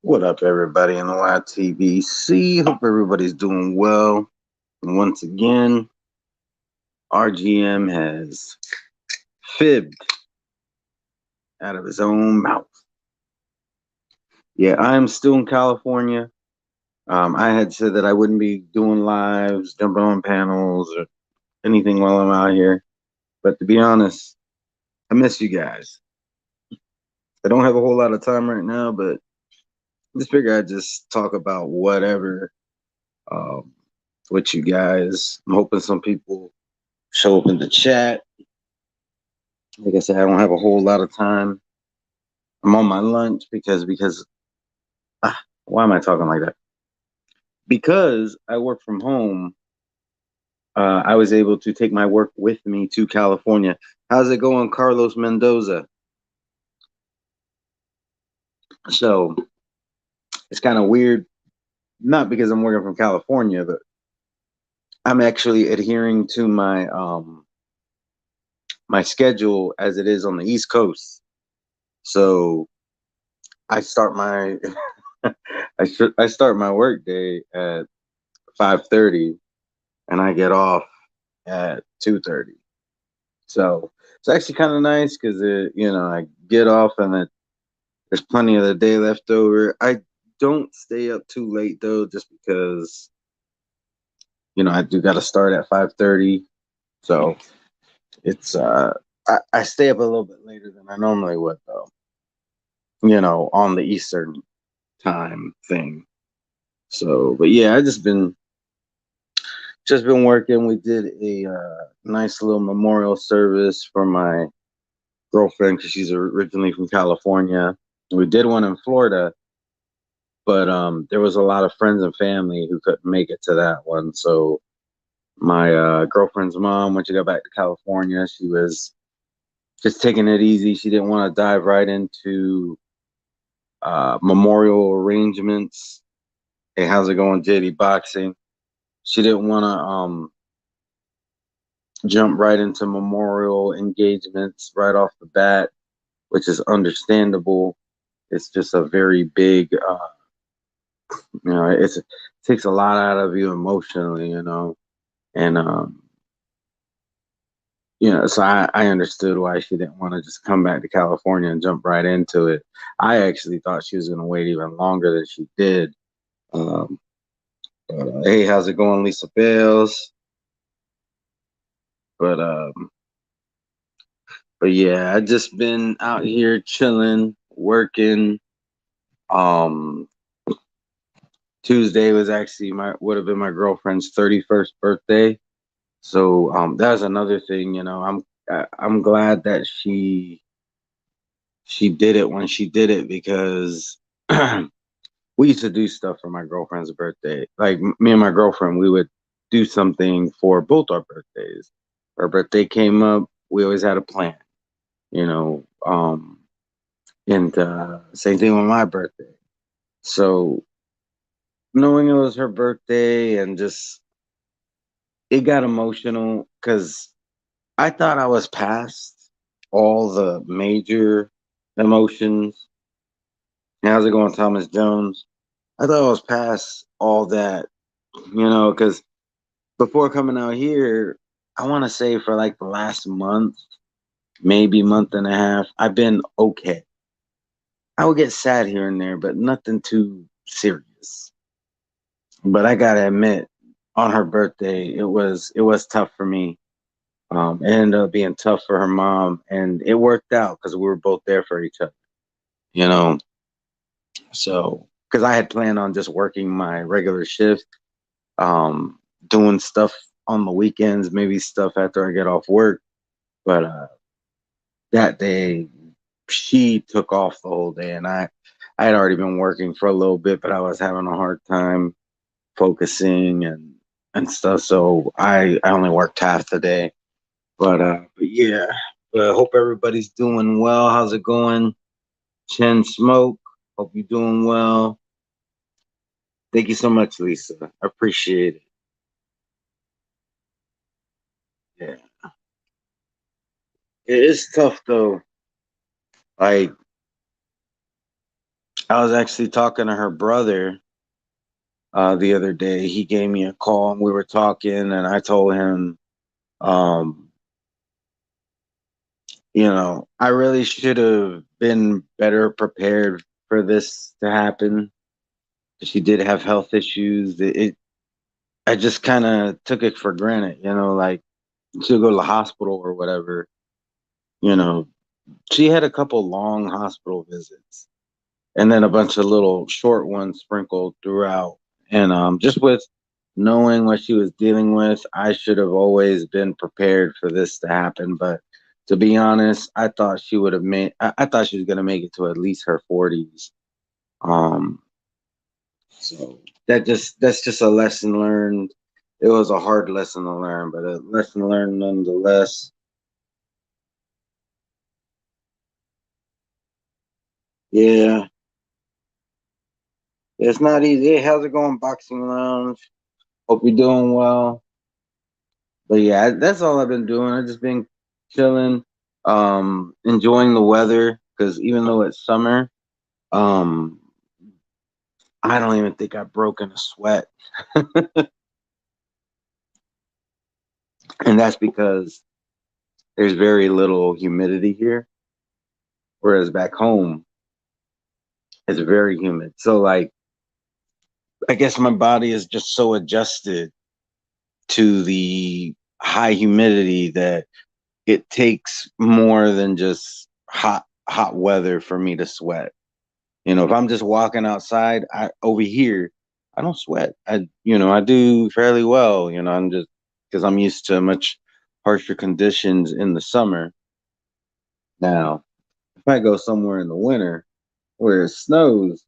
What up, everybody in the YTBC? Hope everybody's doing well. And once again, RGM has fibbed out of his own mouth. Yeah, I am still in California. I had said that I wouldn't be doing lives, jumping on panels, or anything while I'm out here. But to be honest, I miss you guys. I don't have a whole lot of time right now, but I just figure I'd just talk about whatever um, with you guys. I'm hoping some people show up in the chat. Like I said, I don't have a whole lot of time. I'm on my lunch because why am I talking like that? Because I work from home. I was able to take my work with me to California. How's it going, Carlos Mendoza? So it's kind of weird, not because I'm working from California, but I'm actually adhering to my schedule as it is on the East Coast. So I start my I start my work day at 5:30 and I get off at 2:30. So it's actually kind of nice because I get off and there's plenty of the day left over. I don't stay up too late though, just because I do got to start at 5:30. So it's I stay up a little bit later than I normally would though. On the Eastern time thing. So, but yeah, I just been working. We did a nice little memorial service for my girlfriend because she's originally from California. We did one in Florida, but there was a lot of friends and family who couldn't make it to that one. So my girlfriend's mom, when she got back to California, she was just taking it easy. She didn't want to dive right into memorial arrangements. Hey, how's it going, JD Boxing? She didn't want to jump right into memorial engagements right off the bat, which is understandable. It's just a very big, it takes a lot out of you emotionally, and so I understood why she didn't want to just come back to California and jump right into it. I actually thought she was going to wait even longer than she did. Um, hey, how's it going, Lisa Bales? But but yeah, I just been out here chilling, working. Um, Tuesday was actually my would have been my girlfriend's 31st birthday. So that was another thing, I'm glad that she did it when she did it because we used to do stuff for my girlfriend's birthday. Like me and my girlfriend, we would do something for both our birthdays. Her birthday came up, we always had a plan, you know. And same thing with my birthday. So knowing it was her birthday and just it got emotional because I thought I was past all the major emotions. How's it going, Thomas Jones? I thought I was past all that, because before coming out here, I want to say for like the last month, maybe month and a half, I've been okay. I would get sad here and there, but nothing too serious. But I gotta admit, on her birthday, it was tough for me. It ended up being tough for her mom, and it worked out because we were both there for each other. You know, so because I had planned on just working my regular shift, doing stuff on the weekends, maybe stuff after I get off work. But that day, she took off the whole day, and I had already been working for a little bit, but I was having a hard time focusing and stuff. So I only worked half the day. But yeah, but I hope everybody's doing well. How's it going? Chen Smoke, hope you're doing well. Thank you so much, Lisa. I appreciate it. Yeah, it is tough though. Like I was actually talking to her brother the other day. He gave me a call and we were talking, and I told him, um, I really should have been better prepared for this to happen. She did have health issues. I just kind of took it for granted, like she'll go to the hospital or whatever. You know, she had a couple long hospital visits and then a bunch of little short ones sprinkled throughout. And just with knowing what she was dealing with, I should have always been prepared for this to happen. But to be honest, I thought she would have made. I thought she was gonna make it to at least her 40s. Um, so that's just a lesson learned. It was a hard lesson to learn, but a lesson learned nonetheless. Yeah, it's not easy. Hey, how's it going, Boxing Lounge? Hope you're doing well. But yeah, that's all I've been doing. I've just been chilling, enjoying the weather because even though it's summer, um, I don't even think I've broken a sweat, and that's because there's very little humidity here, whereas back home it's very humid. So like, I guess my body is just so adjusted to the high humidity that it takes more than just hot weather for me to sweat. If I'm just walking outside, I over here, I don't sweat. I do fairly well. I'm just because I'm used to much harsher conditions in the summer. Now, if I go somewhere in the winter where it snows,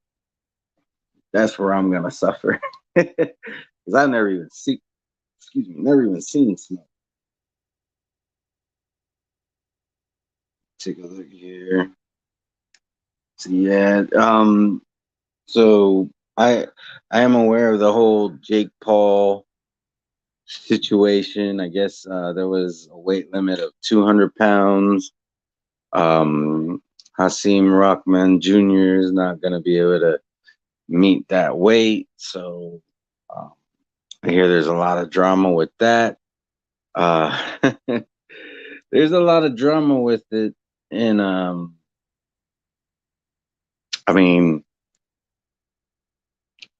that's where I'm gonna suffer. Because I've never even seen, excuse me, never even seen snow. Take a look here. So yeah, so I am aware of the whole Jake Paul situation. I guess there was a weight limit of 200 pounds. Um, Hasim Rockman Jr. is not going to be able to meet that weight. So um, I hear there's a lot of drama with that. Uh, there's a lot of drama with it. And I mean,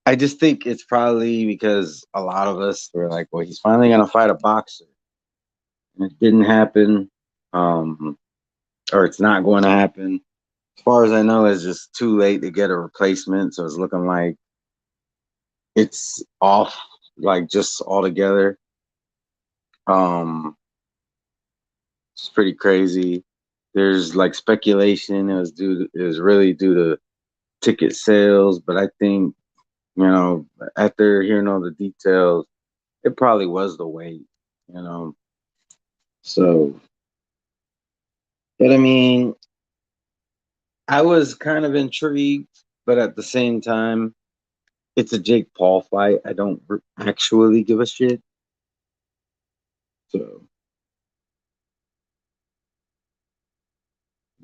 I just think it's probably because a lot of us were like, well, he's finally going to fight a boxer. And it didn't happen. Um, or it's not going to happen. As far as I know, it's just too late to get a replacement. So it's looking like it's off, like just altogether. Um, it's pretty crazy. There's like speculation. It was really due to ticket sales, but I think after hearing all the details, it probably was the weight. You know, so but I mean, I was kind of intrigued, but at the same time, it's a Jake Paul fight. I don't actually give a shit. So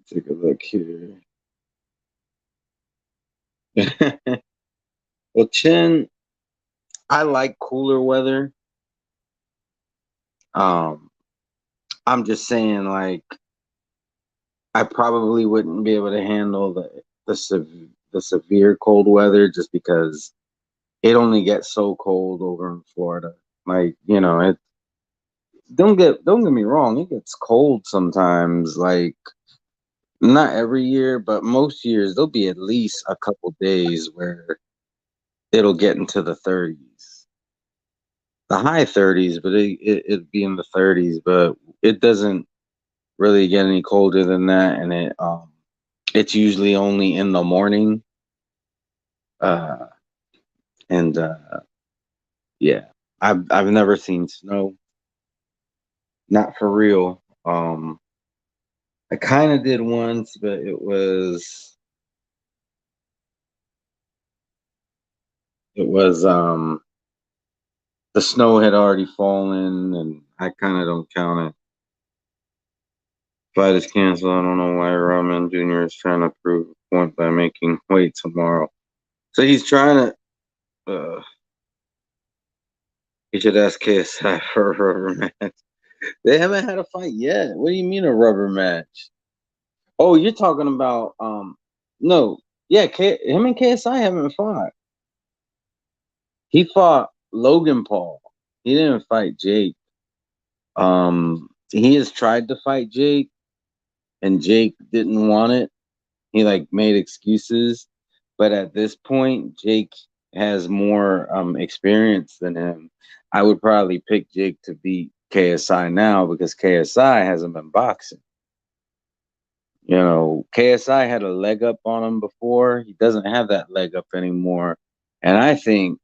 take a look here. Well, Chin, I like cooler weather. Um, I'm just saying, like, I probably wouldn't be able to handle the severe cold weather just because it only gets so cold over in Florida. Like, it don't get me wrong, it gets cold sometimes. Like, not every year, but most years there'll be at least a couple days where it'll get into the 30s, the high 30s, but it'd be in the 30s. But it doesn't really get any colder than that, and it's usually only in the morning. Uh, and Yeah, I've never seen snow, not for real. I kind of did once, but it was the snow had already fallen, and I kind of don't count it. Fight is canceled. I don't know why Roman Jr. is trying to prove a point by making weight tomorrow. So he's trying to. He should ask KSI for a rubber match. They haven't had a fight yet. What do you mean a rubber match? Oh, you're talking about no. Yeah, him and KSI haven't fought. He fought Logan Paul. He didn't fight Jake. He has tried to fight Jake, and Jake didn't want it. He like made excuses, but at this point, Jake has more experience than him. I would probably pick Jake to beat KSI now because KSI hasn't been boxing. You know, KSI had a leg up on him before. He doesn't have that leg up anymore. And I think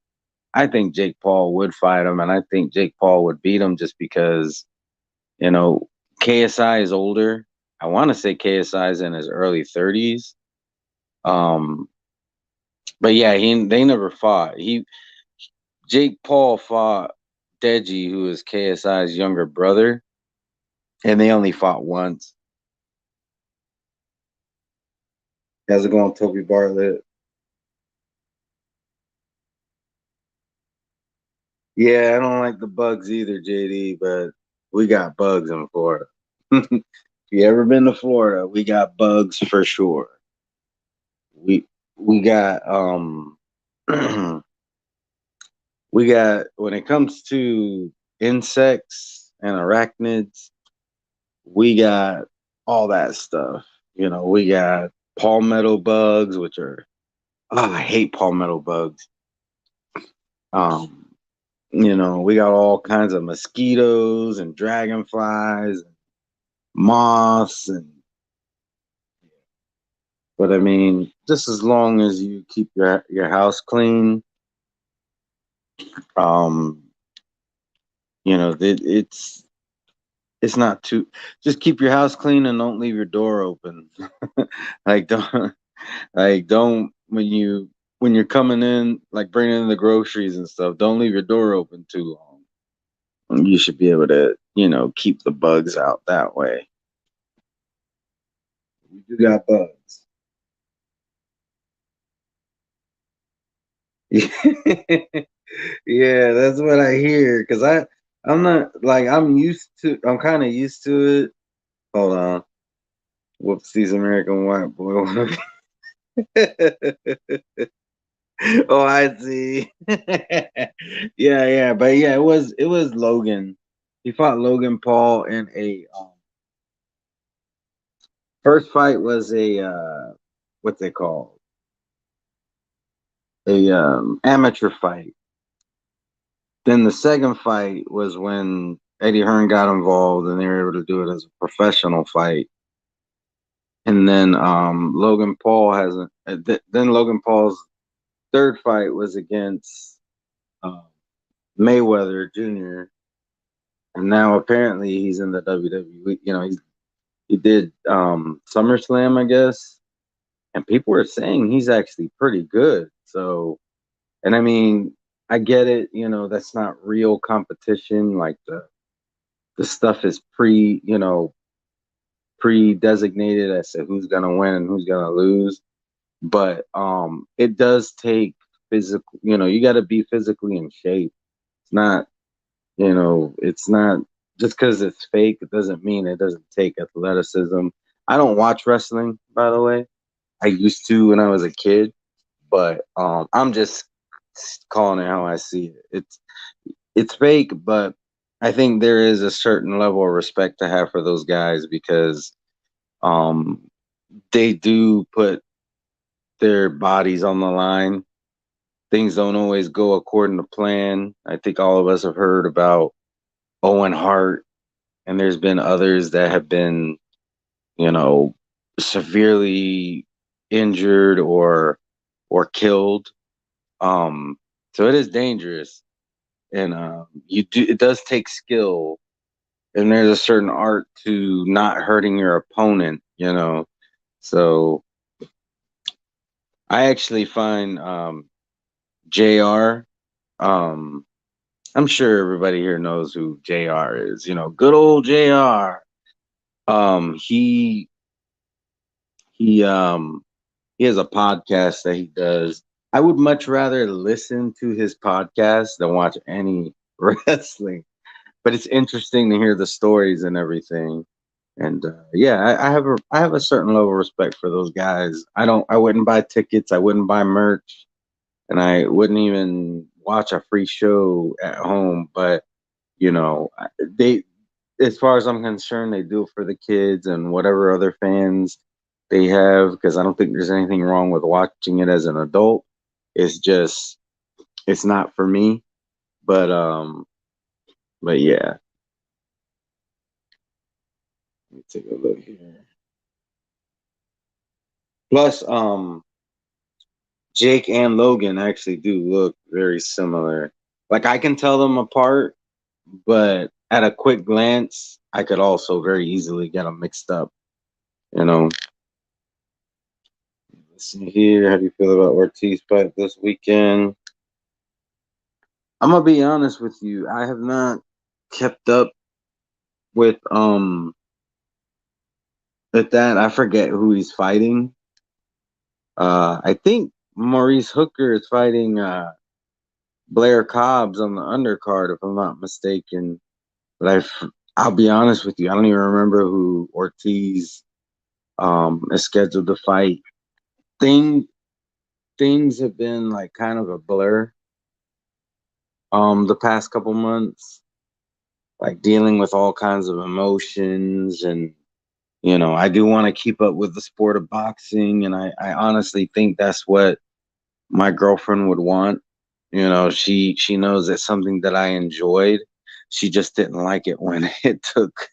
Jake Paul would fight him, and I think Jake Paul would beat him just because, you know, KSI is older. I want to say KSI is in his early 30s. Um, but yeah, they never fought. Jake Paul fought Deji, who is KSI's younger brother, and they only fought once. How's it going, Toby Bartlett? Yeah, I don't like the bugs either, JD, but we got bugs in Florida. If you ever been to Florida, we got bugs for sure. We we got we got when it comes to insects and arachnids, we got all that stuff. You know, we got palmetto bugs, which are I hate palmetto bugs. Um, you know, we got all kinds of mosquitoes and dragonflies and moths and but I mean, just as long as you keep your house clean, um, you know, it's not too just keep your house clean and don't leave your door open. like don't don't when you're coming in, like bringing in the groceries and stuff, don't leave your door open too long. You should be able to, keep the bugs out that way. We do got bugs. Yeah, that's what I hear. Cause I'm not like I'm kind of used to it. Hold on. Whoops, these American white boy. Oh, I see. Yeah, yeah, but yeah, it was Logan. He fought Logan Paul in a first fight was a what's it called? A amateur fight. Then the second fight was when Eddie Hearn got involved and they were able to do it as a professional fight. And then Logan Paul hasn't. Then Logan Paul's third fight was against uh, Mayweather Jr. And now apparently he's in the WWE. You know, he did SummerSlam, I guess, and people were saying he's actually pretty good. So, and I mean, I get it. You know, that's not real competition. Like the stuff is pre-designated as to who's gonna win and who's gonna lose. But it does take physical. You know, you got to be physically in shape. It's not. It's not just because it's fake. It doesn't mean it doesn't take athleticism. I don't watch wrestling, by the way. I used to when I was a kid, but I'm just calling it how I see it. It's fake, but I think there is a certain level of respect to have for those guys because um, they do put their bodies on the line. Things don't always go according to plan. I think all of us have heard about Owen Hart, and there's been others that have been, you know, severely injured or killed. So it is dangerous, and it does take skill, and there's a certain art to not hurting your opponent. So I actually find Jr. Um, I'm sure everybody here knows who Jr. is. You know, good old Jr. He he um he has a podcast that he does. I would much rather listen to his podcast than watch any wrestling, but it's interesting to hear the stories and everything. And yeah, I have a certain level of respect for those guys. I wouldn't buy tickets, I wouldn't buy merch, and I wouldn't even watch a free show at home. But they, as far as I'm concerned, they do it for the kids and whatever other fans they have. Because I don't think there's anything wrong with watching it as an adult. It's just it's not for me. But yeah. Let me take a look here. Plus, Jake and Logan actually do look very similar. Like I can tell them apart, but at a quick glance, I could also very easily get them mixed up. You know. Let's see here. How do you feel about Ortiz fight this weekend? I'm gonna be honest with you. I have not kept up with with that. I forget who he's fighting. I think Maurice Hooker is fighting Blair Cobbs on the undercard, if I'm not mistaken. But I'll be honest with you, I don't even remember who Ortiz is scheduled to fight. Thing Things have been like kind of a blur the past couple months, like dealing with all kinds of emotions. And I do want to keep up with the sport of boxing, and I honestly think that's what my girlfriend would want. She knows it's something that I enjoyed. She just didn't like it when it took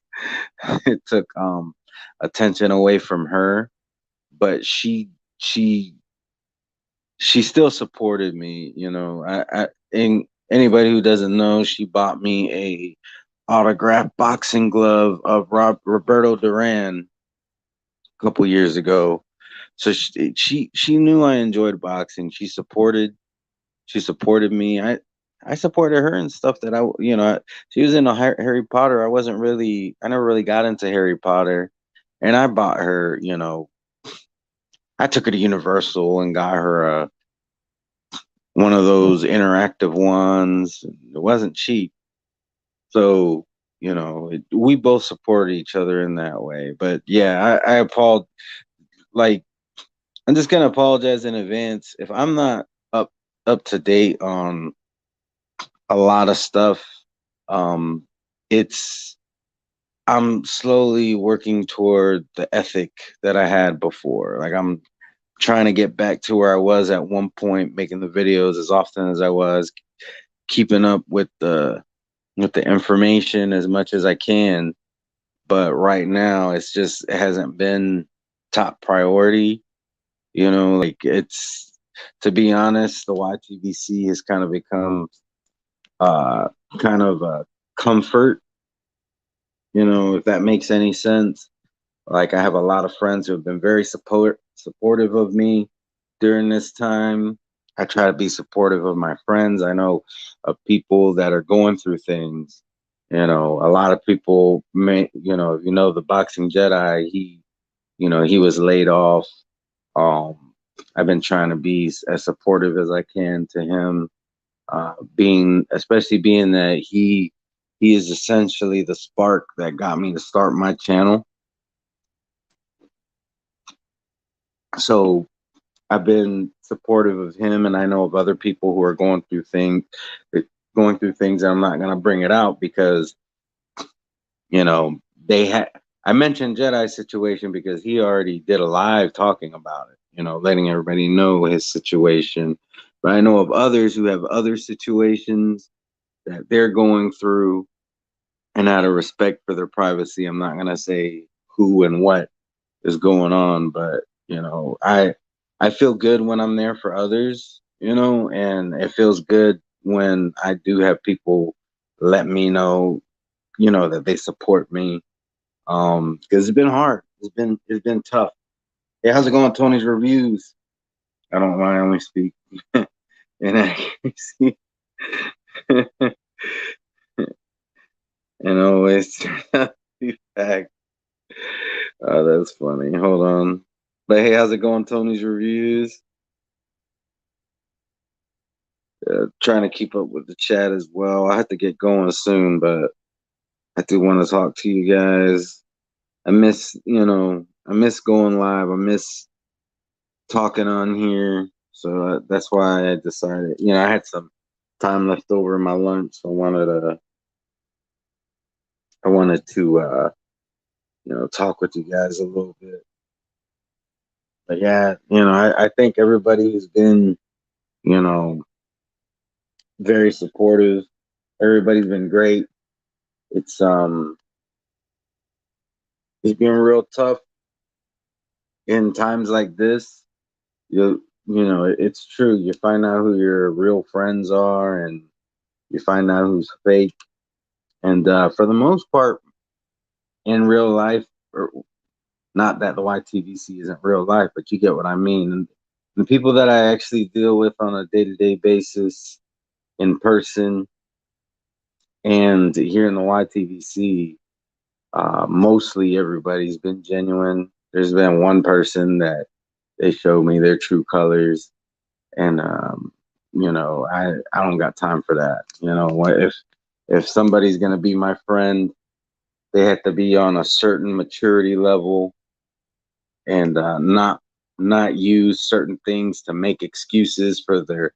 attention away from her. But she she still supported me. And anybody who doesn't know, she bought me a autographed boxing glove of Roberto Duran a couple years ago. So she knew I enjoyed boxing. She supported me. I supported her and stuff that she was into Harry Potter. I never really got into Harry Potter, and I bought her. I took her to Universal and got her one of those interactive ones. It wasn't cheap, so we both supported each other in that way. But yeah, I apologize. Like, I'm just gonna apologize in advance if I'm not up to date on a lot of stuff. Um, it's I'm slowly working toward the ethic that I had before. Like I'm trying to get back to where I was at one point, making the videos as often as I was, keeping up with the information as much as I can. But right now, it hasn't been top priority. Like it's to be honest, the YTVC has kind of become uh kind of a comfort, if that makes any sense. Like I have a lot of friends who have been very supportive of me during this time. I try to be supportive of my friends. I know of people that are going through things. A lot of people may, if the boxing Jedi, he was laid off. I've been trying to be as supportive as I can to him, especially being that he is essentially the spark that got me to start my channel. So I've been supportive of him, and I know of other people who are going through things. And I'm not going to bring it out because you know they had. I mentioned Jedi's situation because he already did a live talking about it. Letting everybody know his situation. But I know of others who have other situations that they're going through, and out of respect for their privacy, I'm not going to say who and what is going on. But I feel good when I'm there for others, and it feels good when I do have people let me know, that they support me. Because it's been hard. It's been tough. Hey, how's it going, Tony's Reviews? I don't mind, I only speak inaccuracy. And always be back. Oh, that's funny. Hold on. But hey, how's it going, Tony's Reviews? Trying to keep up with the chat as well. I have to get going soon, but I do want to talk to you guys. I miss going live. I miss talking on here. So that's why I decided, I had some time left over in my lunch. So I wanted to talk with you guys a little bit. But yeah, I think everybody has been, you know, very supportive. Everybody's been great. It's um it's been real tough in times like this. It's true. You find out who your real friends are, and you find out who's fake. And for the most part, in real life, or not that the YTVC isn't real life, but you get what I mean. And the people that I actually deal with on a day-to-day basis in person and here in the YTVC, mostly everybody's been genuine. There's been one person that they showed me their true colors, and I don't got time for that. If somebody's gonna be my friend, they have to be on a certain maturity level and not use certain things to make excuses for their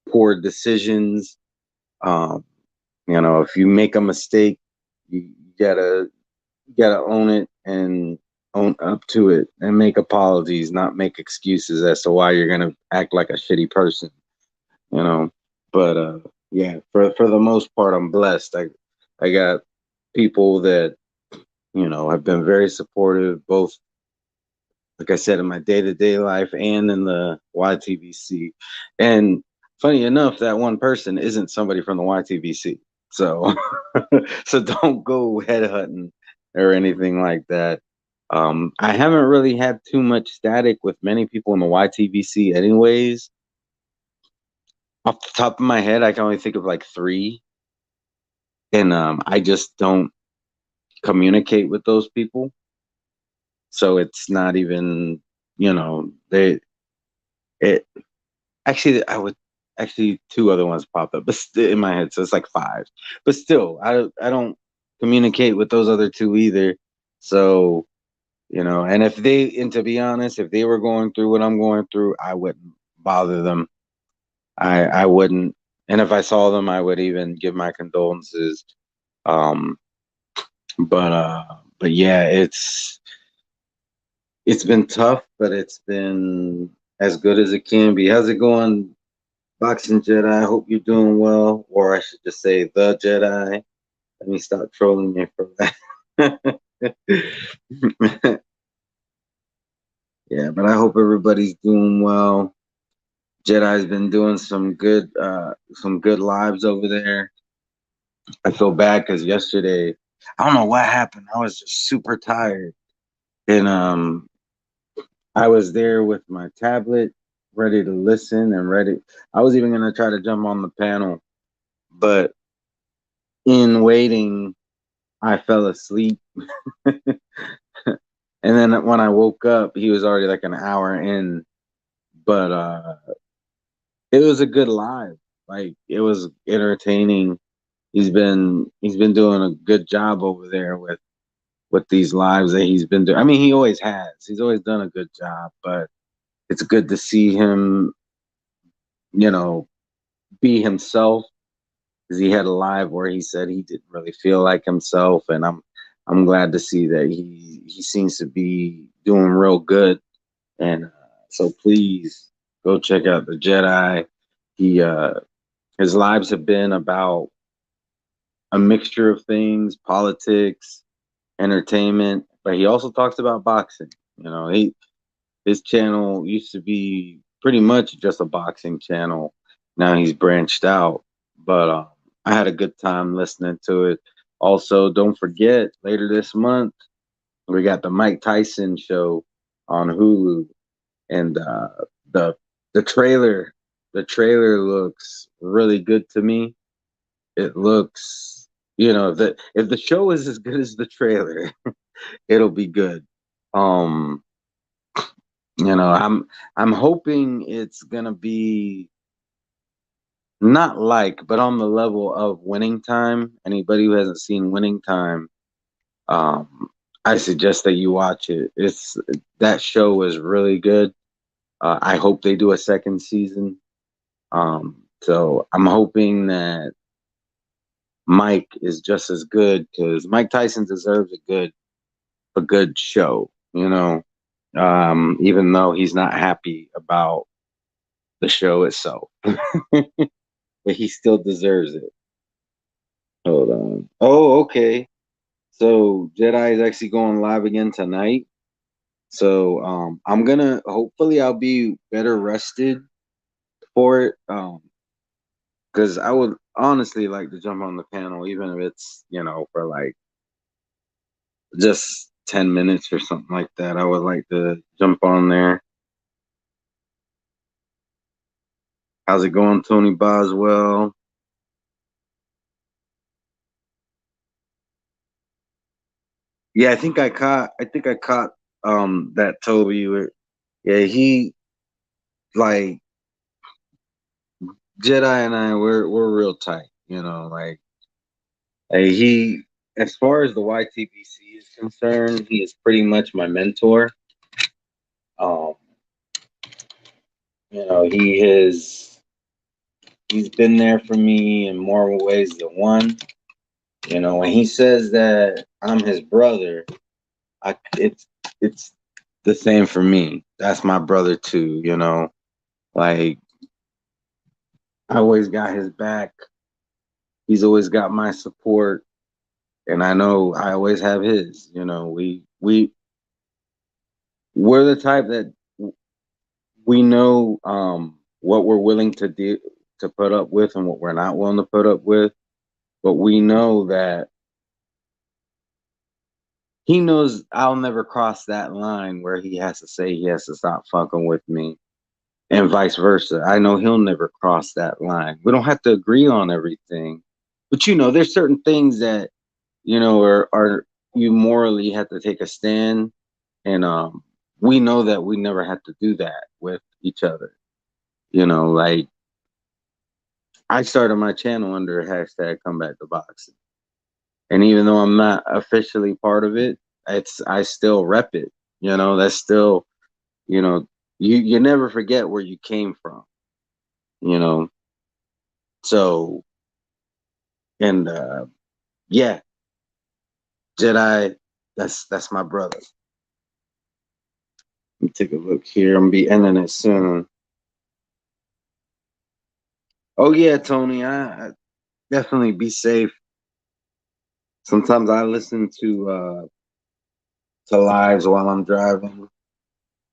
poor decisions. Um, if you make a mistake, you gotta own it and own up to it and make apologies, not make excuses as to why you're gonna act like a shitty person. You know, but yeah, for the most part, I'm blessed. I got people that have been very supportive, both like I said, in my day to day life and in the YTVC. And funny enough, that one person isn't somebody from the YTVC. So, so don't go headhunting or anything like that. I haven't really had too much static with many people in the YTVC, anyways. Off the top of my head, I can only think of like three, and I just don't communicate with those people. So it's not even, they it actually, I would actually two other ones popped up, but in my head, so it's like five. But still, I don't communicate with those other two either. So and to be honest, if they were going through what I'm going through, I wouldn't bother them. I wouldn't, and if I saw them, I would even give my condolences. Um, but yeah, it's been tough, but it's been as good as it can be. How's it going, Boxing Jedi? I hope you're doing well, or I should just say the Jedi. Let me stop trolling you for that. Yeah, but I hope everybody's doing well. Jedi's been doing some good lives over there. I feel bad because yesterday, I don't know what happened. I was just super tired, and I was there with my tablet, ready to listen and ready. I was even gonna try to jump on the panel, but in waiting, I fell asleep. And then when I woke up, he was already like an hour in. But it was a good live. Like it was entertaining. He's been doing a good job over there with these lives that he's been doing. I mean, he always has. He's always done a good job, but it's good to see him, you know, be himself. Because he had a live where he said he didn't really feel like himself, and I'm glad to see that he seems to be doing real good. And so please go check out the Jedi. He his lives have been about a mixture of things, politics, entertainment, but he also talks about boxing. His channel used to be pretty much just a boxing channel. Now he's branched out, but I had a good time listening to it. Also, don't forget later this month we got the Mike Tyson show on Hulu, and the the trailer the trailer looks really good to me. It looks, if the show is as good as the trailer, it'll be good. Um, I'm hoping it's gonna be not like, but on the level of Winning Time. Anybody who hasn't seen Winning Time, um, I suggest that you watch it. It's that show is really good. I hope they do a second season. So I'm hoping that Mike is just as good because Mike Tyson deserves a good show. Even though he's not happy about the show itself, but he still deserves it. Hold on. Oh, okay. So Jedi is actually going live again tonight. So I'm gonna hopefully I'll be better rested for it. Because I would honestly like to jump on the panel, even if it's, for like just 10 minutes or something like that. I would like to jump on there. How's it going, Tony Boswell? Yeah, I think I caught that Toby. Yeah, he like Jedi and I we're real tight, like he as far as the YTBC is concerned, he is pretty much my mentor. Um, he's been there for me in more ways than one. When he says that I'm his brother, it's the same for me. That's my brother too, Like I always got his back. He's always got my support, and I know I always have his. We're the type that we know what we're willing to do to put up with and what we're not willing to put up with. But we know that he knows I'll never cross that line where he has to say he has to stop fucking with me, and vice versa. I know he'll never cross that line. We don't have to agree on everything, but there's certain things that are you morally have to take a stand, and we know that we never have to do that with each other. Like I started my channel under hashtag comeback to boxing. And even though I'm not officially part of it, I still rep it. That's still, you know, you never forget where you came from, you know. So and yeah, Jedi, that's my brother. Let me take a look here. I'm gonna be ending it soon. Oh yeah, Tony, I definitely be safe. Sometimes I listen to lives while I'm driving.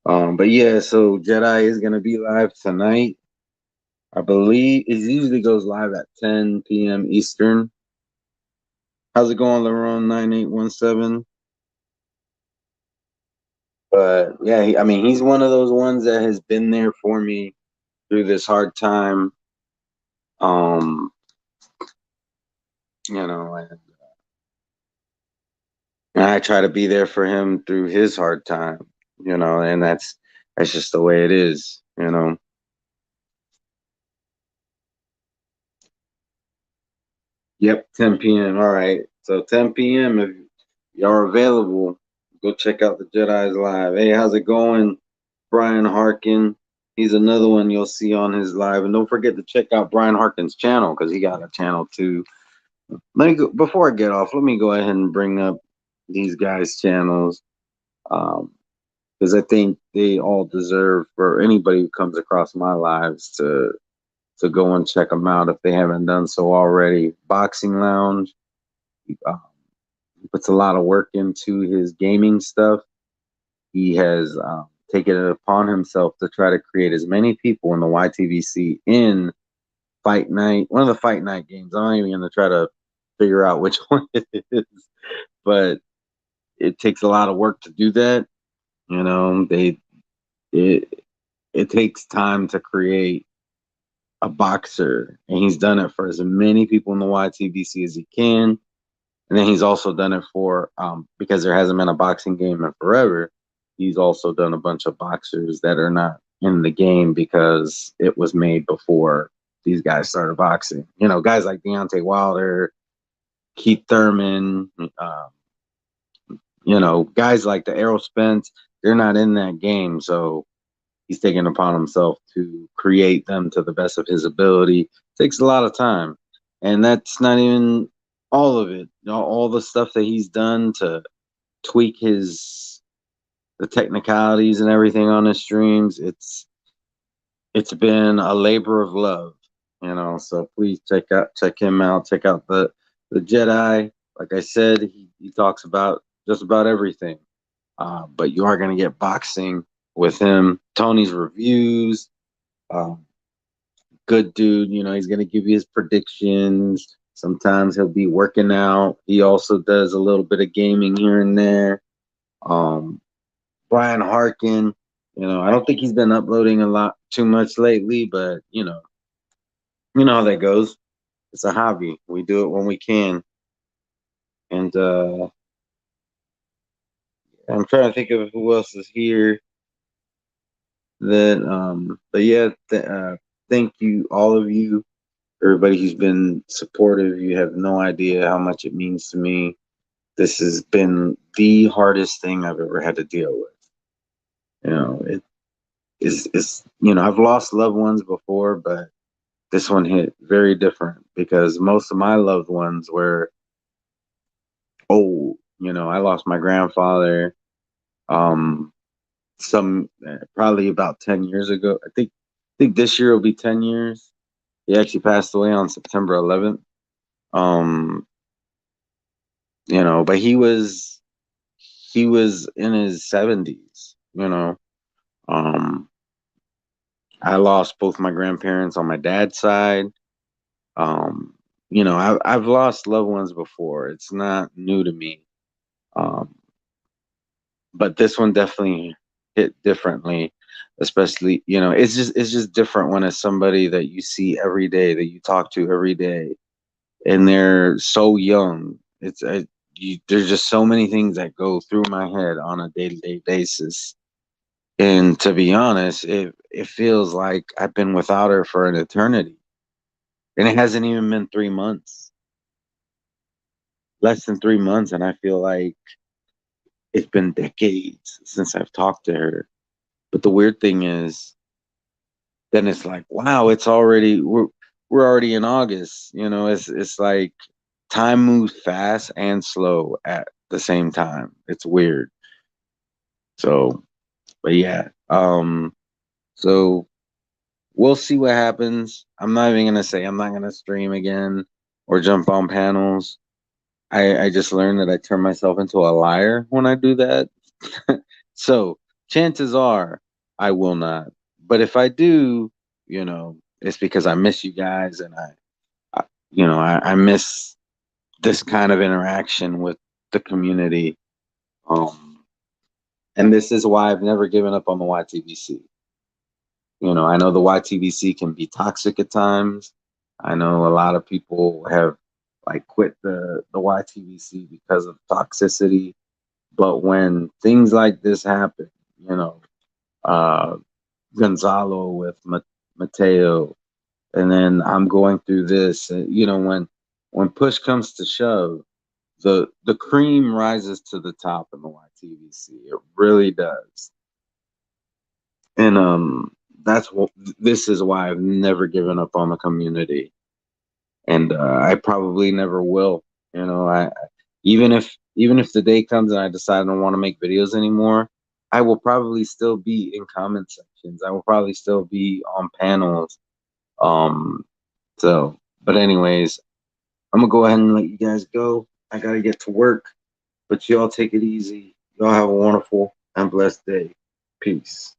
But yeah, so Jedi is gonna be live tonight. I believe it usually goes live at 10 p.m. Eastern. How's it going, Laron 9817? But yeah, I mean, he's one of those ones that has been there for me through this hard time. Um, and I try to be there for him through his hard time. And that's just the way it is. Yep, 10 p.m. All right. So 10 p.m. if y'all available, go check out the Jedi's live. Hey, how's it going? Brian Harkin. He's another one you'll see on his live. And don't forget to check out Brian Harkin's channel because he got a channel too. Let me go before I get off, let me go ahead and bring up these guys' channels. Because I think they all deserve for anybody who comes across my lives to go and check them out if they haven't done so already. Boxing Lounge. Uh, he puts a lot of work into his gaming stuff. He has taken it upon himself to try to create as many people in the YTVC in Fight Night, one of the Fight Night games. I'm not even going to try to figure out which one it is, but it takes a lot of work to do that. It it takes time to create a boxer, and he's done it for as many people in the YTBC as he can. And then he's also done it for because there hasn't been a boxing game in forever. He's also done a bunch of boxers that are not in the game because it was made before these guys started boxing. You know, guys like Deontay Wilder, Keith Thurman, you know, guys like the Errol Spence, they're not in that game. So he's taken upon himself to create them to the best of his ability. It takes a lot of time. And that's not even all of it. You know, all the stuff that he's done to tweak his the technicalities and everything on his streams. It's been a labor of love, you know. So please check him out. Check out the Jedi. Like I said, he talks about just about everything. But you are gonna get boxing with him. Tony's reviews. Um, Good dude. You know, he's gonna give you his predictions. Sometimes he'll be working out. He also does a little bit of gaming here and there. Um, Brian Harkin. You know, I don't think he's been uploading a lot too much lately, but you know how that goes. It's a hobby. We do it when we can. And I'm trying to think of who else is here. But yeah, thank you, all of you, everybody who's been supportive. You have no idea how much it means to me. This has been the hardest thing I've ever had to deal with. You know, it's you know, I've lost loved ones before, but this one hit very different because most of my loved ones were old. You know, I lost my grandfather um some probably about 10 years ago. I think this year will be 10 years. He actually passed away on September 11th. Um, you know, but he was in his 70s, you know. Um, I lost both my grandparents on my dad's side. Um, you know, I've lost loved ones before. It's not new to me. Um, but this one definitely hit differently, especially, you know, it's just different when it's somebody that you see every day, that you talk to every day, and they're so young. There's just so many things that go through my head on a day-to-day basis. And to be honest, it feels like I've been without her for an eternity. And it hasn't even been 3 months, less than 3 months. And I feel like it's been decades since I've talked to her. But the weird thing is, then it's like, wow, we're already in August. You know, it's like time moves fast and slow at the same time. It's weird. So, but yeah. So we'll see what happens. I'm not even gonna say I'm not gonna stream again or jump on panels. I just learned that I turn myself into a liar when I do that. So chances are I will not. But if I do, you know, it's because I miss you guys, and I miss this kind of interaction with the community. Um, and this is why I've never given up on the YTBC. You know, I know the YTBC can be toxic at times. I know a lot of people have like quit the YTBC because of toxicity. But when things like this happen, you know, uh, Gonzalo with Mateo, and then I'm going through this. You know, when push comes to shove, the cream rises to the top in the YTVC. It really does, and that's what this is why I've never given up on the community, and I probably never will. You know, I even if the day comes and I decide I don't want to make videos anymore, I will probably still be in comment sections. I will probably still be on panels. Um, so, but anyways, I'm gonna go ahead and let you guys go. I gotta get to work, but y'all take it easy. Y'all have a wonderful and blessed day. Peace.